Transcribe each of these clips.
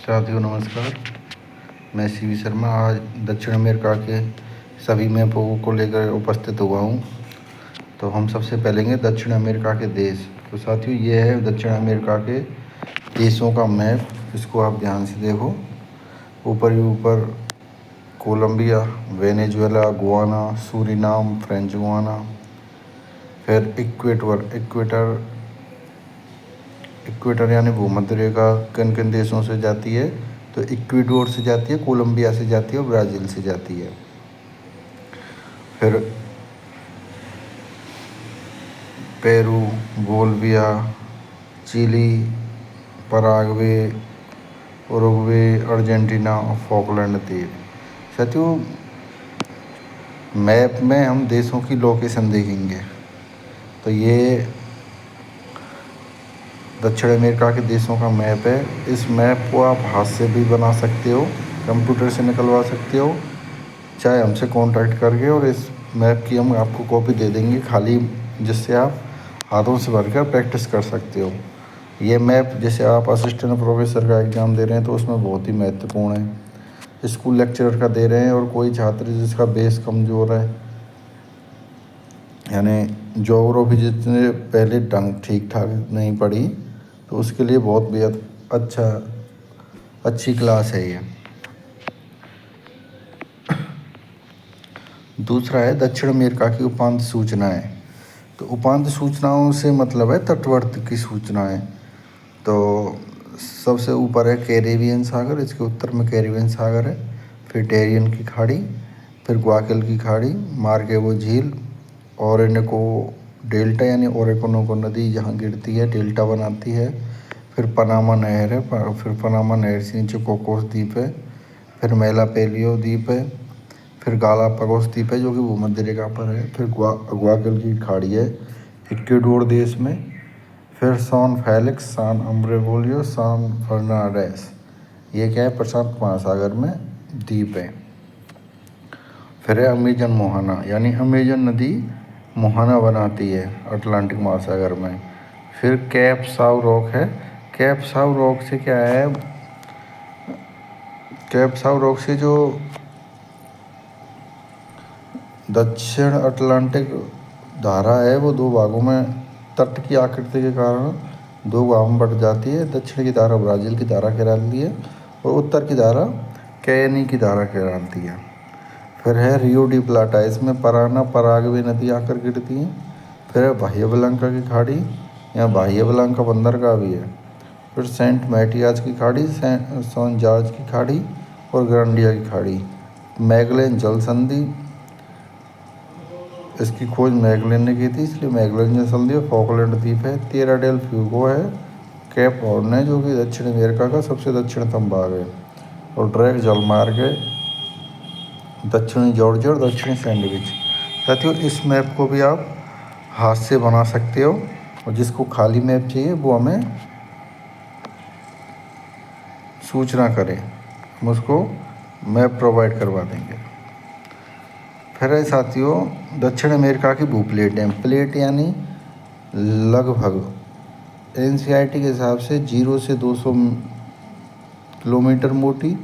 साथियों नमस्कार। मैं सीवी शर्मा आज दक्षिण अमेरिका के सभी मैपों को लेकर उपस्थित हुआ हूँ। तो हम सबसे पहले लेंगे दक्षिण अमेरिका के देश। तो साथियों ये है दक्षिण अमेरिका के देशों का मैप। इसको आप ध्यान से देखो। ऊपर ही ऊपर Colombia, Venezuela, Guyana, Suriname, French Guiana, फिर इक्वेटर यानी भूमध्य रेखा किन किन देशों से जाती है। तो इक्वेडोर से जाती है, कोलंबिया से जाती है और ब्राज़ील से जाती है। फिर Peru, Bolivia, Chile, Paraguay, Uruguay, Argentina और फॉकलैंड द्वीप। साथियों मैप में हम देशों की लोकेशन देखेंगे। तो ये दक्षिण अमेरिका के देशों का मैप है। इस मैप को आप हाथ से भी बना सकते हो, कंप्यूटर से निकलवा सकते हो, चाहे हमसे कांटेक्ट करके, और इस मैप की हम आपको कॉपी दे देंगे खाली, जिससे आप हाथों से भरकर प्रैक्टिस कर सकते हो। ये मैप जैसे आप असिस्टेंट प्रोफेसर का एग्ज़ाम दे रहे हैं तो उसमें बहुत ही महत्वपूर्ण है। स्कूल लेक्चरर का दे रहे हैं और कोई छात्र जिसका बेस कमज़ोर है, यानी ज्योग्राफी जितने पहले ढंग ठीक ठाक नहीं पढ़ी, तो उसके लिए बहुत बेहद अच्छी क्लास है ये। दूसरा है दक्षिण अमेरिका की उपांत सूचनाएं। तो उपांत सूचनाओं से मतलब है तटवर्ती की सूचनाएं। तो सबसे ऊपर है कैरेबियन सागर, इसके उत्तर में कैरेबियन सागर है, फिर डेरियन की खाड़ी, फिर ग्वाकिल की खाड़ी, मार्केबो झील, ओरेनोको डेल्टा यानी ओरेकोनोको नदी जहाँ गिरती है डेल्टा बनाती है, फिर पनामा नहर है, फिर पनामा नहर से नीचे कोकोस द्वीप है, फिर मेलापेलियो द्वीप है, फिर गालापागोस द्वीप है जो कि भूमध्य रेखा पर है, फिर ग्वाकिल की खाड़ी है इक्वेडोर देश में, फिर सैन फेलिक्स, सान अम्ब्रेवोलियो, सान फर्नांडिस, ये क्या है प्रशांत महासागर में द्वीप है। फिर है अमेजन मोहाना, यानी अमेजन नदी मोहाना बनाती है अटलांटिक महासागर में। फिर कैप साव रॉक है। कैप साव रॉक से क्या है, कैप साव रॉक से जो दक्षिण अटलांटिक धारा है वो दो भागों में, तट की आकृति के कारण दो भागों में बट जाती है। दक्षिण की धारा ब्राज़ील की धारा कहलाती है और उत्तर की धारा कैनी की धारा कहलाती है। फिर है रियो डी प्लाटा, इसमें पराना पराग्वे नदी आकर गिरती है। फिर है बाह्य बलंका की खाड़ी, यहाँ बाह्य बलंका बंदरगाह भी है। फिर सेंट मैटियाज की खाड़ी, सैन जॉर्ज की खाड़ी और ग्रांडिया की खाड़ी। मैगलेन जल संधि, इसकी खोज मैगलेन ने की थी इसलिए मैगलेन जल संधि। और फॉकलैंड द्वीप है। तेरा डेल फ्यूगो है। केप हॉर्न है जो कि दक्षिण अमेरिका का सबसे दक्षिणतम भाग है। और ड्रेक जलमार्ग है दक्षिणी जॉर्जिया और दक्षिणी सैंडविच। साथियों इस मैप को भी आप हाथ से बना सकते हो, और जिसको खाली मैप चाहिए वो हमें सूचना करें, हम उसको मैप प्रोवाइड करवा देंगे। फिर है साथियों दक्षिण अमेरिका की भूप्लेटें। प्लेट यानी लगभग NCERT के हिसाब से 0 से 200 किलोमीटर मोटी,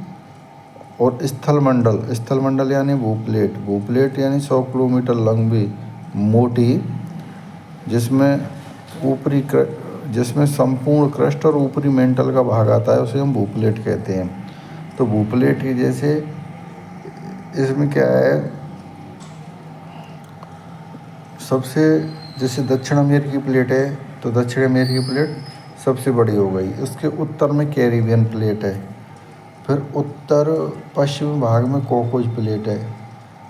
और स्थलमंडल यानी भूप्लेट यानी 100 किलोमीटर लंबी मोटी, जिसमें संपूर्ण क्रस्ट और ऊपरी मेंटल का भाग आता है, उसे हम भूप्लेट कहते हैं। तो भूप्लेट के जैसे इसमें क्या है, सबसे जैसे दक्षिण अमेरिकी प्लेट है तो दक्षिण अमेरिकी प्लेट सबसे बड़ी हो गई। उसके उत्तर में कैरिबियन प्लेट है, फिर उत्तर पश्चिमी भाग में कोकोस प्लेट है,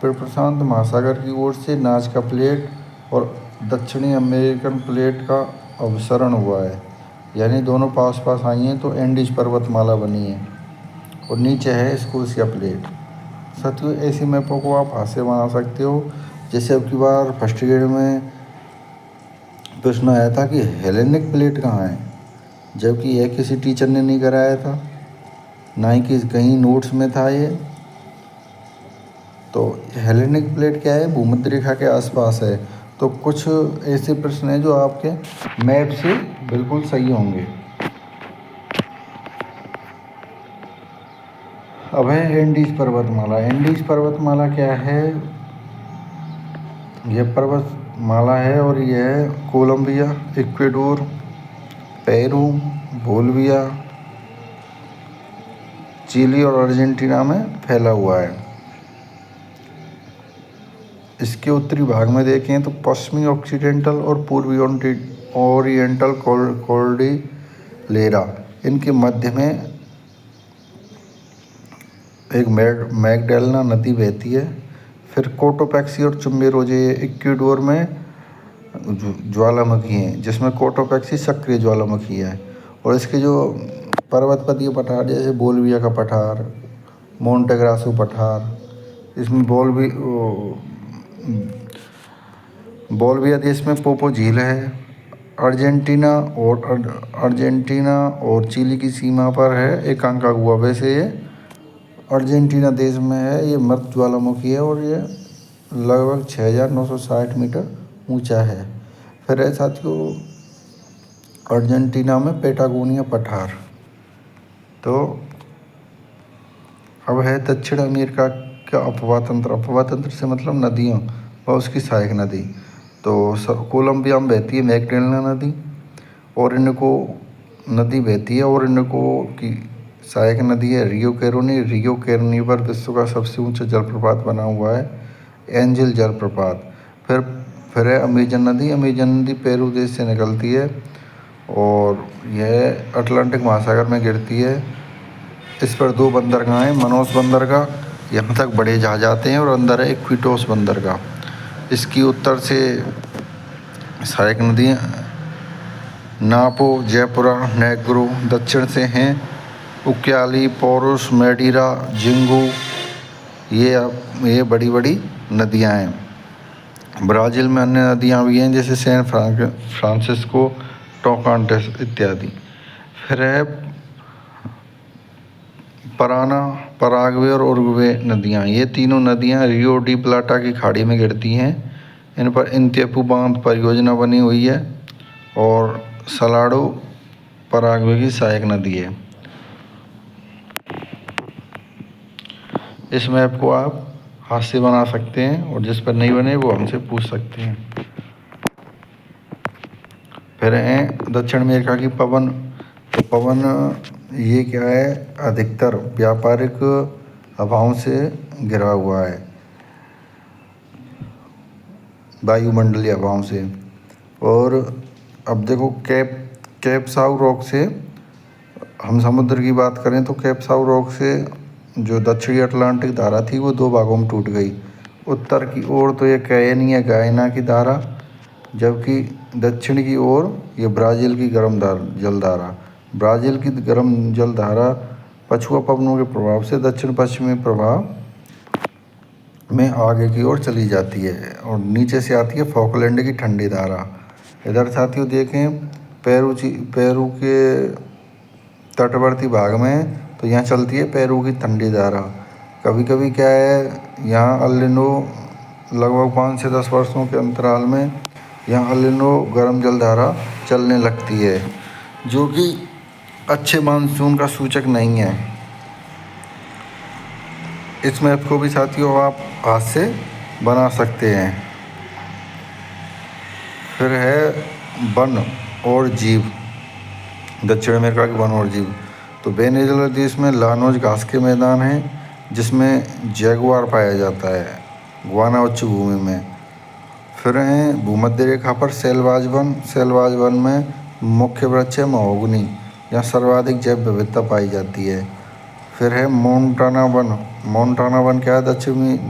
फिर प्रशांत महासागर की ओर से नाजका प्लेट और दक्षिणी अमेरिकन प्लेट का अवसरण हुआ है, यानी दोनों पास पास आई हैं तो एंडीज पर्वतमाला बनी है, और नीचे है स्कोशिया प्लेट। साथियों ऐसी मैपों को आप हाथ से बना सकते हो। जैसे अब की बार फर्स्ट ग्रेड में प्रश्न आया था कि हेलेनिक प्लेट कहाँ है, जबकि यह किसी टीचर ने नहीं कराया था, ना ही कि कहीं नोट्स में था ये। तो हेलेनिक प्लेट क्या है, भूमध्य रेखा के आसपास है। तो कुछ ऐसे प्रश्न हैं जो आपके मैप से बिल्कुल सही होंगे। अब है एंडीज पर्वतमाला। एंडीज पर्वतमाला क्या है? यह पर्वतमाला है और यह है Colombia, Ecuador, Peru, Bolivia, Chile और अर्जेंटीना में फैला हुआ है। इसके उत्तरी भाग में देखें तो पश्चिमी ऑक्सीडेंटल और पूर्वी ओरिएंटल कॉर्डिलेरा, इनके मध्य में एक मैगडेलना नदी बहती है। फिर कोटोपैक्सी और चुम्बेरोजे इक्वाडोर में ज्वालामुखी हैं, जिसमें कोटोपैक्सी सक्रिय ज्वालामुखी है। और इसके जो पर्वतपदीय पठार जैसे बोलिविया का पठार, मोन्टेग्रासो पठार, इसमें बोलिविया देश में पोपो झील है। अर्जेंटीना और चिली की सीमा पर है एक कंकागुआ। वैसे ये अर्जेंटीना देश में है। ये मृत ज्वालामुखी है और ये लगभग 6,960 मीटर ऊंचा है। फिर है साथियों अर्जेंटीना में पेटागोनिया पठार। तो अब है दक्षिण अमेरिका का अपवाह तंत्र। अपवाह तंत्र से मतलब नदियों और उसकी सहायक नदी। तो कोलंबिया में बहती है मैगडेलना नदी, ओरिनोको नदी बहती है। ओरिनोको की सहायक नदी है रियो कैरोनी। रियो कैरोनी पर विश्व का सबसे ऊंचा जलप्रपात बना हुआ है एंजल जलप्रपात। फिर है अमेजन नदी। अमेजन नदी पेरू देश से निकलती है और यह अटलांटिक महासागर में गिरती है। इस पर 2 बंदरगाह हैं, मनोस बंदरगाह, यहाँ तक बड़े जहाज आते हैं, और अंदर है इक्विटोस बंदरगाह। इसकी उत्तर से सहायक नदियाँ नापो, जयपुरा, नेग्रो। दक्षिण से हैं उक्याली, पोरुस, मेडीरा, जिंगू। ये बड़ी बड़ी नदियाँ हैं। ब्राज़ील में अन्य नदियाँ भी हैं जैसे सैन फ्रांसिस्को, टोकांटेस इत्यादि। फिर है पराना, पराग्वे और उरुग्वे नदियाँ। ये तीनों नदियाँ रियो डी प्लाटा की खाड़ी में गिरती हैं। इन पर इंतेपू बांध परियोजना बनी हुई है और सलाडो पराग्वे की सहायक नदी है। इस मैप को आप हाथ से बना सकते हैं और जिस पर नहीं बने वो हमसे पूछ सकते हैं। फिर हैं दक्षिण अमेरिका की पवन। तो पवन ये क्या है? अधिकतर व्यापारिक हवाओं से घिरा हुआ है, वायुमंडलीय हवाओं से। और अब देखो कैप साउ रॉक से हम समुद्र की बात करें तो कैप साउ रॉक से जो दक्षिणी अटलांटिक धारा थी वो 2 भागों में टूट गई। उत्तर की ओर तो ये कैयनिया गायना की धारा, जबकि दक्षिण की ओर ये ब्राज़ील की गर्म जलधारा। ब्राज़ील की गर्म जलधारा पछुआ पवनों के प्रभाव से दक्षिण पश्चिमी प्रभाव में आगे की ओर चली जाती है और नीचे से आती है फॉकलैंड की ठंडी धारा। इधर साथियों देखें पेरू के तटवर्ती भाग में तो यहाँ चलती है पेरू की ठंडी धारा। कभी कभी क्या है, यहाँ अल नीनो लगभग 5 से 10 वर्षों के अंतराल में यहाँ अल नीनो गर्म जलधारा चलने लगती है, जो कि अच्छे मानसून का सूचक नहीं है। इस मैप को भी साथियों आप हाथ से बना सकते हैं। फिर है वन और जीव। दक्षिण अमेरिका के वन और जीव। तो वेनेजुएला देश में लानोज घास के मैदान हैं जिसमें जैगुआर पाया जाता है गुआना उच्च भूमि में। फिर हैं भूमध्य रेखा पर सेलवाज वन। सेलवाज वन में मुख्य वृक्ष है महोगनी, यहाँ सर्वाधिक जैव विविधता पाई जाती है। फिर है मोन्टाना वन। मोन्टाना वन क्या है? दक्षिणी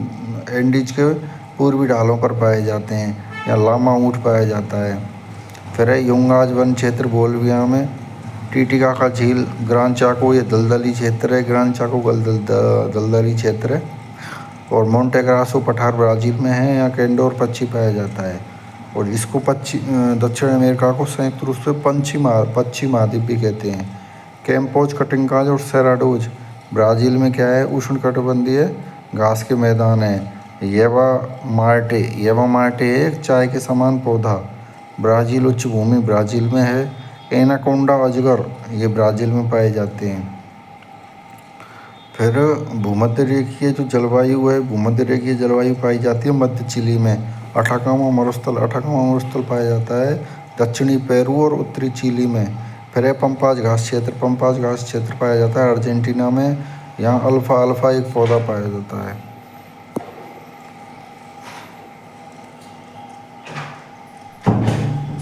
एंडीज के पूर्वी ढालों पर पाए जाते हैं, यहाँ लामा ऊँट पाया जाता है। फिर है युंगाज वन क्षेत्र बोलिविया में। टीटीकाका झील, ग्रान चाको ये दलदली क्षेत्र है, ग्रान चाको दलदली क्षेत्र है। और मोन्टेग्रासो पठार ब्राज़ील में है, यहाँ कैंडोर पक्षी पाया जाता है। और इसको दक्षिण अमेरिका को संयुक्त रूप से पश्चिम महाद्वीप भी कहते हैं। कैम्पोज, कटिंकाज और सेराडोज ब्राज़ील में क्या है? उष्णकटिबंधीय घास के मैदान है। येवा मार्टे एक चाय के समान पौधा ब्राज़ील उच्च भूमि ब्राज़ील में है। एनाकोंडा अजगर ये ब्राज़ील में पाए जाते हैं। फिर भूमध्य रेखीय जो जलवायु है, भूमध्य रेखीय जलवायु पाई जाती है मध्य चिली में। अठाकामा मरुस्थल पाया जाता है दक्षिणी पेरू और उत्तरी चिली में। फिर है पंपाज घास क्षेत्र पाया जाता है अर्जेंटीना में। यहाँ अल्फा एक पौधा पाया जाता है।